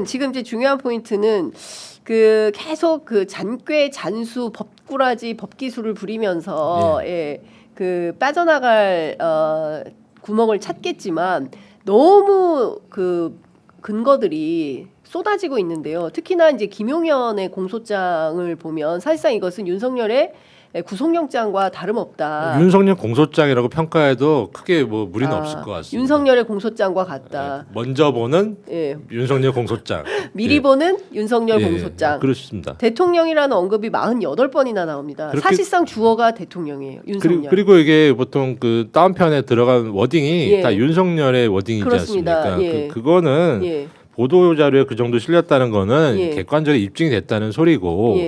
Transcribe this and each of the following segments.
지금 이제 중요한 포인트는 그 계속 그 잔꾀, 잔수, 법꾸라지, 법기술을 부리면서 그 빠져나갈 구멍을 찾겠지만 너무 그 근거들이 쏟아지고 있는데요. 특히나 이제 김용현의 공소장을 보면 사실상 이것은 윤석열의 구속영장과 다름없다. 윤석열 공소장이라고 평가해도 크게 뭐 무리는 없을 것 같습니다. 윤석열의 공소장과 같다. 먼저 보는 윤석열 공소장. 미리 보는 윤석열 공소장. 그렇습니다. 대통령이라는 언급이 48번이나 나옵니다. 사실상 주어가 대통령이에요. 윤석열. 그리고 이게 보통 그 다운편에 들어간 워딩이 다 윤석열의 워딩이지 그렇습니다. 않습니까? 그거는 보도 자료에 그 정도 실렸다는 거는 객관적으로 입증이 됐다는 소리고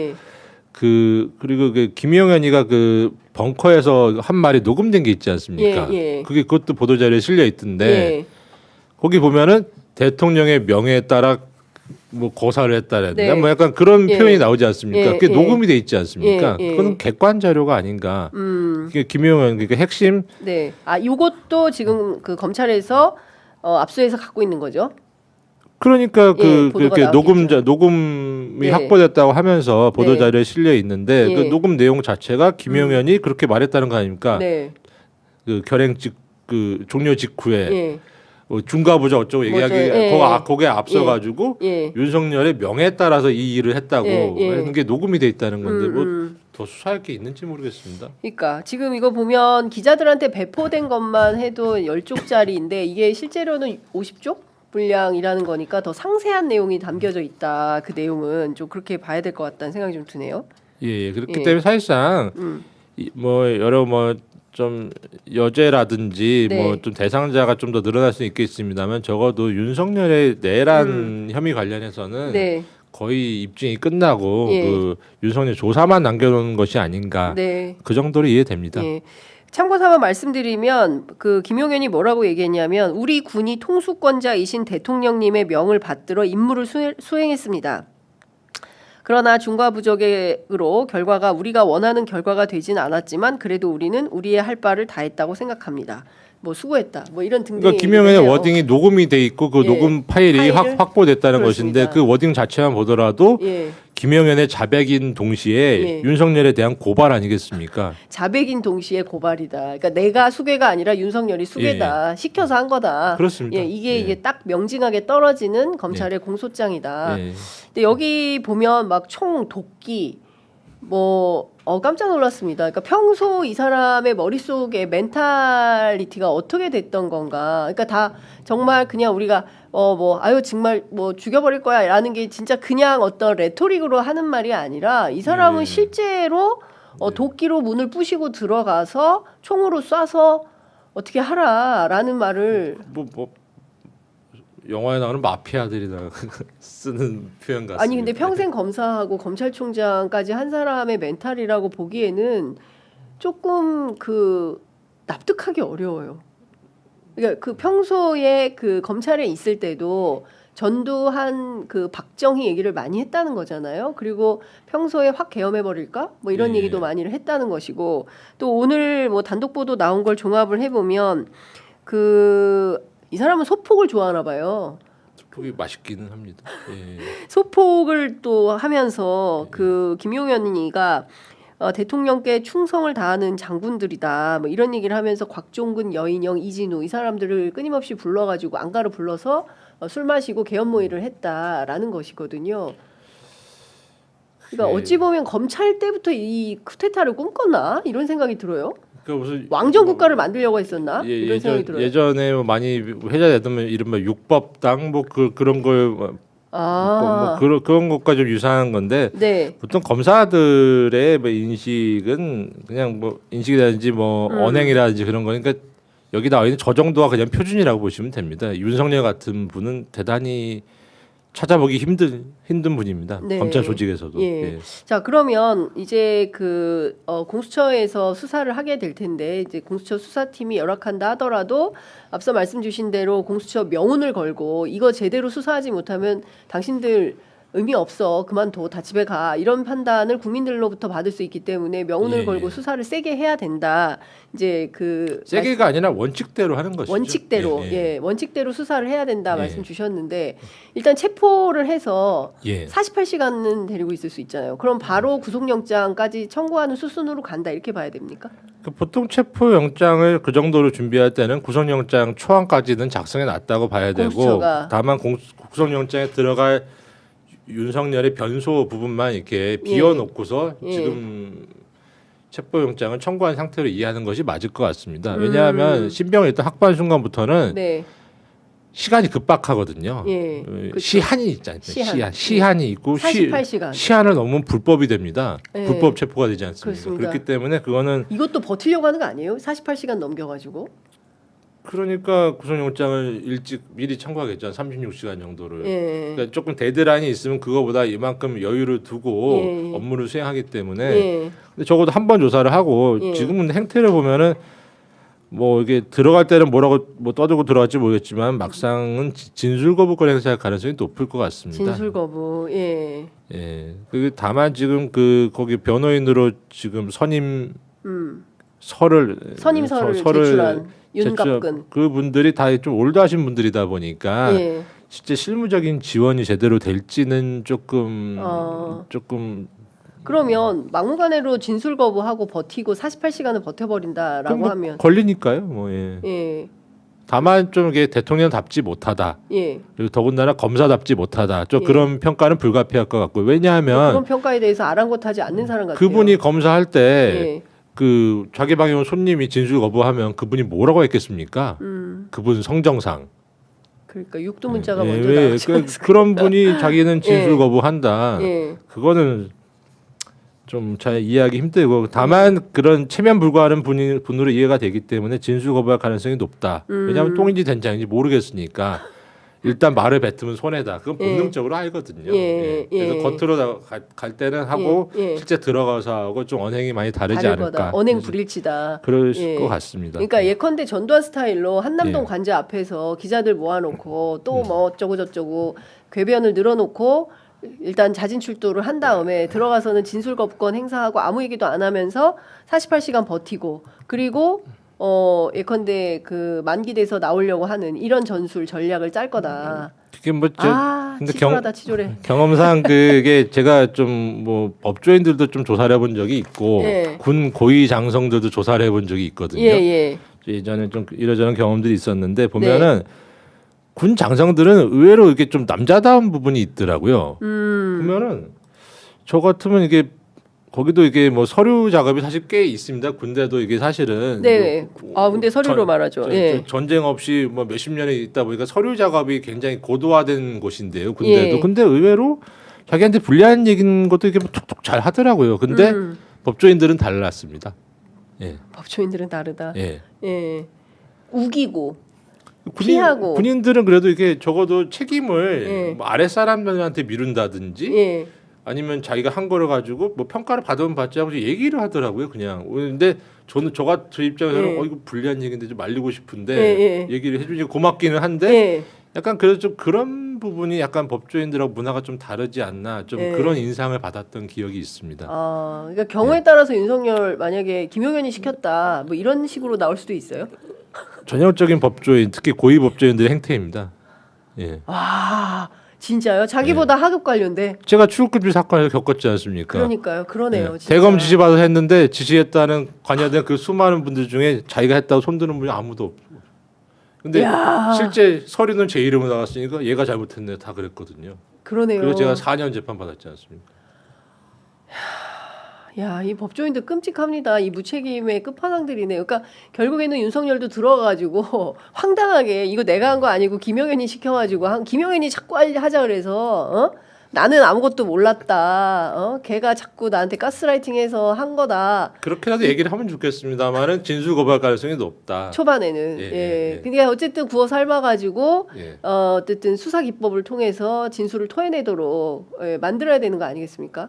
그리고 그 김용현이가 그 벙커에서 한 말이 녹음된 게 있지 않습니까? 그게 그것도 보도 자료에 실려 있던데 거기 보면은 대통령의 명예에 따라 뭐 고사를 했다랬나 뭐 약간 그런 표현이 나오지 않습니까? 그게 녹음이 돼 있지 않습니까? 그건 객관 자료가 아닌가? 그게 김용현 그러니까 핵심. 네. 이것도 지금 그 검찰에서 압수해서 갖고 있는 거죠. 그러니까 그렇게 녹음이 확보됐다고 하면서 보도 자료에 실려 있는데 그 녹음 내용 자체가 김용현이 그렇게 말했다는 거 아닙니까? 그 결행 그 종료 직후에 중과부자 어쩌고 얘기하기 거기에 앞서 가지고 윤석열의 명예에 따라서 이 일을 했다고 하는 게 녹음이 돼 있다는 건데 뭐 더 수사할 게 있는지 모르겠습니다. 그러니까 지금 이거 보면 기자들한테 배포된 것만 해도 10쪽짜리인데 이게 실제로는 50쪽? 분량이라는 거니까 더 상세한 내용이 담겨져 있다. 그 내용은 좀 그렇게 봐야 될 것 같다는 생각이 좀 드네요. 그렇기 때문에 사실상 뭐 여러 뭐 좀 여죄라든지 뭐 좀 대상자가 좀 더 늘어날 수 있겠습니다만 적어도 윤석열의 내란 혐의 관련해서는 거의 입증이 끝나고 그 윤석열 조사만 남겨놓은 것이 아닌가 그 정도로 이해됩니다. 참고 삼아 말씀드리면 그 김용현이 뭐라고 얘기했냐면 우리 군이 통수권자이신 대통령님의 명을 받들어 임무를 수행했습니다. 그러나 중과부적으로 결과가 우리가 원하는 결과가 되진 않았지만 그래도 우리는 우리의 할 바를 다했다고 생각합니다. 뭐 수고했다. 뭐 이런 등등. 그러니까 김용현의 워딩이 녹음이 돼 있고 그 녹음 파일이 확보됐다는 것인데 그 워딩 자체만 보더라도 김용현의 자백인 동시에 윤석열에 대한 고발 아니겠습니까? 자백인 동시에 고발이다. 그러니까 내가 수괴가 아니라 윤석열이 수괴다. 시켜서 한 거다. 그렇습니다. 이게 딱 명징하게 떨어지는 검찰의 공소장이다. 근데 여기 보면 막 총, 도끼 뭐 깜짝 놀랐습니다. 그러니까 평소 이 사람의 머릿속에 멘탈리티가 어떻게 됐던 건가. 그러니까 다 정말 그냥 우리가 정말 뭐 죽여버릴 거야라는 게 진짜 그냥 어떤 레토릭으로 하는 말이 아니라 이 사람은 실제로 도끼로 문을 부시고 들어가서 총으로 쏴서 어떻게 하라라는 말을 영화에 나오는 마피아들이다 쓰는 표현 같습니다. 아니 근데 평생 검사하고 검찰총장까지 한 사람의 멘탈이라고 보기에는 조금 그 납득하기 어려워요. 그러니까 그 평소에 그 검찰에 있을 때도 전두환 그 박정희 얘기를 많이 했다는 거잖아요. 그리고 평소에 확 계엄해 버릴까? 뭐 이런 얘기도 많이 했다는 것이고 또 오늘 뭐 단독 보도 나온 걸 종합을 해보면 이 사람은 소폭을 좋아하나 봐요. 소폭이 맛있기는 합니다. 소폭을 또 하면서 그 김용현이가 대통령께 충성을 다하는 장군들이다. 뭐 이런 얘기를 하면서 곽종근, 여인영, 이진우 이 사람들을 끊임없이 불러가지고 안가를 불러서 술 마시고 계엄 모의를 했다라는 것이거든요. 그러니까 어찌 보면 검찰 때부터 이 쿠데타를 꿈꿨나 이런 생각이 들어요. 그러니까 무슨 왕정 국가를 만들려고 했었나 이런 생각이 들어요. 예전에 많이 회자됐던 이른바 육법당 뭐 그런 걸 그런 것과 좀 유사한 건데 보통 검사들의 뭐 인식은 그냥 뭐 인식이라든지 뭐 언행이라든지 그런 거니까 여기 나와 있는 저 정도가 그냥 표준이라고 보시면 됩니다. 윤석열 같은 분은 대단히 찾아보기 힘든 분입니다. 검찰 조직에서도. 자 그러면 이제 그 공수처에서 수사를 하게 될 텐데 이제 공수처 수사팀이 열악한다 하더라도 앞서 말씀 주신 대로 공수처 명운을 걸고 이거 제대로 수사하지 못하면 당신들 의미 없어 그만둬 다 집에 가 이런 판단을 국민들로부터 받을 수 있기 때문에 명운을 걸고 수사를 세게 해야 된다. 이제 그 세게가 아니라 원칙대로 하는 것이죠. 원칙대로 원칙대로 수사를 해야 된다 말씀 주셨는데 일단 체포를 해서 48시간은 데리고 있을 수 있잖아요. 그럼 바로 구속영장까지 청구하는 수순으로 간다 이렇게 봐야 됩니까? 보통 체포영장을 그 정도로 준비할 때는 구속영장 초안까지는 작성해 놨다고 봐야 되고 다만 구속영장에 들어갈 윤석열의 변소 부분만 이렇게 비워놓고서 지금 체포영장을 청구한 상태로 이해하는 것이 맞을 것 같습니다. 왜냐하면 신병을 일단 확보한 순간부터는 시간이 급박하거든요. 시한이 있잖아요. 시한이 있고 48시간. 시한을 넘으면 불법이 됩니다. 불법 체포가 되지 않습니까? 그렇습니다. 그렇기 때문에 그거는 이것도 버티려고 하는 거 아니에요? 48시간 넘겨가지고. 그러니까 구속영장을 일찍 미리 청구하겠죠. 36시간 정도를. 그러니까 조금 데드라인이 있으면 그거보다 이만큼 여유를 두고 업무를 수행하기 때문에 근데 적어도 한 번 조사를 하고 지금은 행태를 보면은 뭐 이게 들어갈 때는 뭐라고 뭐 떠들고 들어갈지 모르겠지만 막상은 진술 거부권 행사할 가능성이 높을 것 같습니다. 진술 거부. 그 다만 지금 그 거기 변호인으로 지금 선임서를 제출한 윤갑근 그분들이 다 좀 올드하신 분들이다 보니까 실제 실무적인 지원이 제대로 될지는 조금 그러면 막무가내로 진술 거부하고 버티고 48시간을 버텨버린다라고 뭐 하면 걸리니까요. 다만 좀 이게 대통령답지 못하다. 그리고 더군다나 검사답지 못하다. 좀 그런 평가는 불가피할 것 같고 왜냐하면 그런 평가에 대해서 아랑곳하지 않는 사람 같아요. 그분이 검사할 때 그 자기 방에 온 손님이 진술 거부하면 그분이 뭐라고 했겠습니까? 그분 성정상. 그러니까 육두문자가 먼저 나왔죠. 그런 분이 자기는 진술 거부한다. 그거는 좀 잘 이해하기 힘들고 다만 그런 체면 불구하는 분으로 이해가 되기 때문에 진술 거부할 가능성이 높다. 왜냐하면 똥인지 된장인지 모르겠으니까 일단 말을 뱉으면 손해다. 그건 본능적으로 알거든요. 그래서 겉으로 갈 때는 하고 실제 들어가서 하고 좀 언행이 많이 다르지 않을까. 언행 불일치다. 그럴 것 같습니다. 그러니까 예컨대 전두환 스타일로 한남동 관제 앞에서 기자들 모아놓고 또 뭐 어쩌고 저쩌고 궤변을 늘어놓고 일단 자진 출두를 한 다음에 들어가서는 진술 거부권 행사하고 아무 얘기도 안 하면서 48시간 버티고 그리고 예컨대 그 만기돼서 나오려고 하는 이런 전술 전략을 짤 거다. 그게 뭐 근데 치졸해. 경험상 그게 제가 좀 뭐 법조인들도 좀 조사를 해본 적이 있고 군 고위 장성들도 조사를 해본 적이 있거든요. 예전에 좀 이러저런 경험들이 있었는데 보면은 군 장성들은 의외로 이렇게 좀 남자다운 부분이 있더라고요. 보면은 저 같으면 이게 거기도 이게 뭐 서류 작업이 사실 꽤 있습니다. 군대도 이게 사실은 근데 서류로 말하죠. 전쟁 없이 뭐 몇십 년이 있다 보니까 서류 작업이 굉장히 고도화된 곳인데요. 군대도 근데 의외로 자기한테 불리한 얘기인 것도 이게 뭐 툭툭 잘 하더라고요. 근데 법조인들은 달랐습니다. 법조인들은 다르다. 우기고. 피하고 군인들은 그래도 이게 적어도 책임을 뭐 아랫 사람들한테 미룬다든지 아니면 자기가 한 거를 가지고 뭐 평가를 받으면 받지 않고 얘기를 하더라고요. 그냥. 근데 저는 저 입장에서는 이거 불리한 얘기인데 좀 말리고 싶은데 얘기를 해주니 고맙기는 한데 약간 그래서 좀 그런 부분이 약간 법조인들하고 문화가 좀 다르지 않나 좀 그런 인상을 받았던 기억이 있습니다. 그러니까 경우에 따라서 윤석열 만약에 김용현이 시켰다 뭐 이런 식으로 나올 수도 있어요. 전형적인 법조인 특히 고위 법조인들의 행태입니다. 진짜요? 자기보다 하급 관료인데 제가 출국급지 사건에서 겪었지 않습니까? 그러니까요. 그러네요. 진짜. 대검 지시받아서 했는데 지시했다는 관여된 그 수많은 분들 중에 자기가 했다고 손드는 분이 아무도 없고 근데 실제 서류는 제 이름으로 나왔으니까 얘가 잘못했네 다 그랬거든요. 그러네요. 그래서 제가 4년 재판 받았지 않습니까? 이 법조인들 끔찍합니다. 이 무책임의 끝판왕들이네요. 그러니까 결국에는 윤석열도 들어가가지고 황당하게 이거 내가 한 거 아니고 김용현이 시켜가지고 김용현이 자꾸 하자 그래서 나는 아무것도 몰랐다. 걔가 자꾸 나한테 가스라이팅해서 한 거다. 그렇게라도 얘기를 하면 좋겠습니다만은 진술 거부할 가능성이 높다. 초반에는. 그러니까 어쨌든 구워 삶아가지고 어쨌든 수사 기법을 통해서 진술을 토해내도록 만들어야 되는 거 아니겠습니까?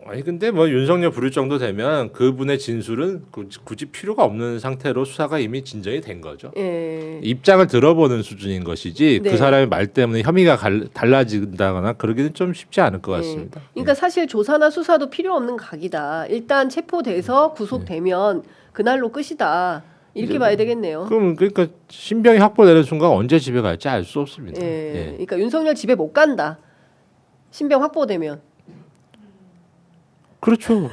아니 근데 뭐 윤석열 부를 정도 되면 그분의 진술은 굳이 필요가 없는 상태로 수사가 이미 진전이 된 거죠. 예. 입장을 들어보는 수준인 것이지 네. 그 사람의 말 때문에 혐의가 달라진다거나 그러기는 좀 쉽지 않을 것 같습니다. 그러니까 사실 조사나 수사도 필요 없는 각이다. 일단 체포돼서 구속되면 그날로 끝이다. 이렇게 봐야 되겠네요. 그럼 그러니까 신병이 확보되는 순간 언제 집에 갈지 알 수 없습니다. 예. 그러니까 윤석열 집에 못 간다. 신병 확보되면. 그렇죠.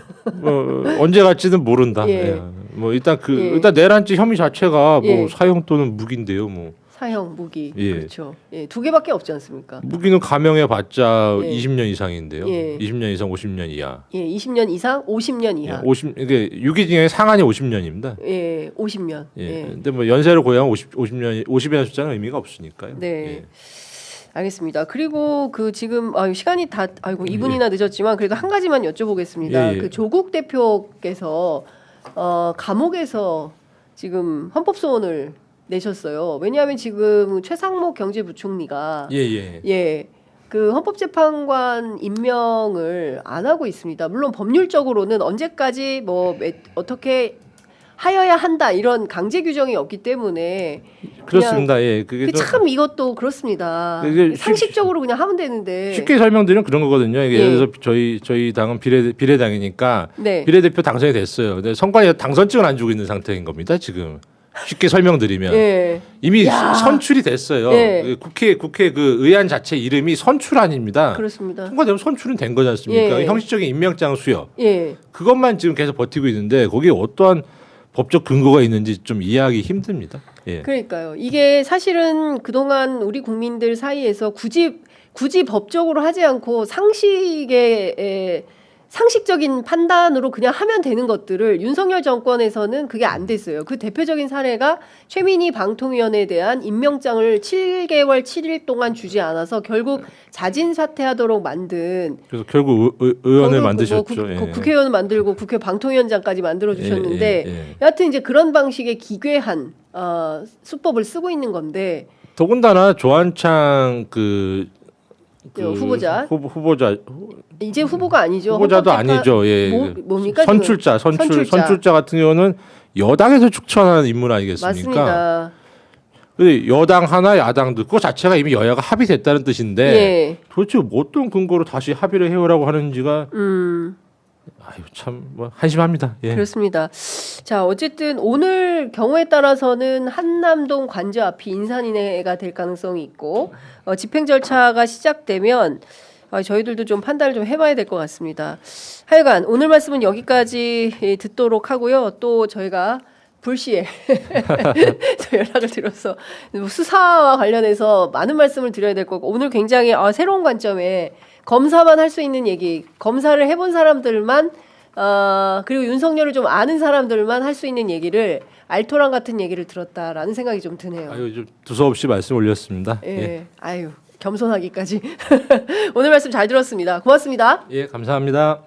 언제 갈지는 모른다. 예. 예. 뭐 일단 일단 내란죄 혐의 자체가 뭐 사형 또는 무기인데요. 뭐 사형, 무기. 예. 그렇죠. 예, 두 개밖에 없지 않습니까? 무기는 감형해봤자 예. 20년 이상인데요. 예. 20년 이상 50년 이하. 예, 20년 이상, 50년 이하. 50 이게 유기징역의 상한이 50년입니다. 예, 50년. 예. 예. 근데 뭐 연세를 고려하면 50년 50이라는 숫자는 의미가 없으니까요. 네. 예. 알겠습니다. 그리고 그 지금 시간이 다 2분이나 늦었지만 그래도 한 가지만 여쭤보겠습니다. 예. 그 조국 대표께서 감옥에서 지금 헌법소원을 내셨어요. 왜냐하면 지금 최상목 경제부총리가 예. 그 헌법재판관 임명을 안 하고 있습니다. 물론 법률적으로는 언제까지 어떻게 하여야 한다 이런 강제 규정이 없기 때문에 그렇습니다. 예, 그게 참 이것도 그렇습니다. 상식적으로 그냥 하면 되는데 쉽게 설명드리면 그런 거거든요. 이게 예. 예를 들어서 저희 당은 비례당이니까 네. 비례대표 당선이 됐어요. 근데 선관위가 당선증을 안 주고 있는 상태인 겁니다. 지금 쉽게 설명드리면 예. 이미 선출이 됐어요. 예. 국회 그 의안 자체 이름이 선출안입니다. 그렇습니다. 통과되면 선출은 된 거지 않습니까? 예. 형식적인 임명장 수여. 예. 그것만 지금 계속 버티고 있는데 거기에 어떠한 법적 근거가 있는지 좀 이해하기 힘듭니다. 예. 그러니까요. 이게 사실은 그동안 우리 국민들 사이에서 굳이 법적으로 하지 않고 상식적인 판단으로 그냥 하면 되는 것들을 윤석열 정권에서는 그게 안 됐어요. 그 대표적인 사례가 최민희 방통위원회에 대한 임명장을 7개월 7일 동안 주지 않아서 결국 자진 사퇴하도록 만든. 그래서 결국 의원을 만드셨죠. 국회의원을 만들고 국회 방통위원장까지 만들어 주셨는데 예. 여하튼 이제 그런 방식의 기괴한 수법을 쓰고 있는 건데. 더군다나 조한창 후보자 이제 후보가 아니죠. 후보자도 아니죠. 예. 뭡니까? 선출자 같은 경우는 여당에서 추천하는 인물 아니겠습니까? 맞습니다. 근데 여당 하나 야당도 그거 자체가 이미 여야가 합의됐다는 뜻인데 예. 도대체 어떤 근거로 다시 합의를 해오라고 하는지가 아유 참 뭐 한심합니다. 예. 그렇습니다. 자 어쨌든 오늘 경우에 따라서는 한남동 관저 앞이 인산인해가 될 가능성이 있고 집행 절차가 시작되면 저희들도 좀 판단을 좀 해봐야 될 것 같습니다. 하여간 오늘 말씀은 여기까지 듣도록 하고요. 또 저희가 불시에 연락을 드려서 수사와 관련해서 많은 말씀을 드려야 될 거고 오늘 굉장히 새로운 관점에 검사만 할 수 있는 얘기, 검사를 해본 사람들만 그리고 윤석열을 좀 아는 사람들만 할 수 있는 얘기를 알토란 같은 얘기를 들었다라는 생각이 좀 드네요. 아유 좀 두서없이 말씀 올렸습니다. 예. 예. 아유 겸손하기까지. 오늘 말씀 잘 들었습니다. 고맙습니다. 예, 감사합니다.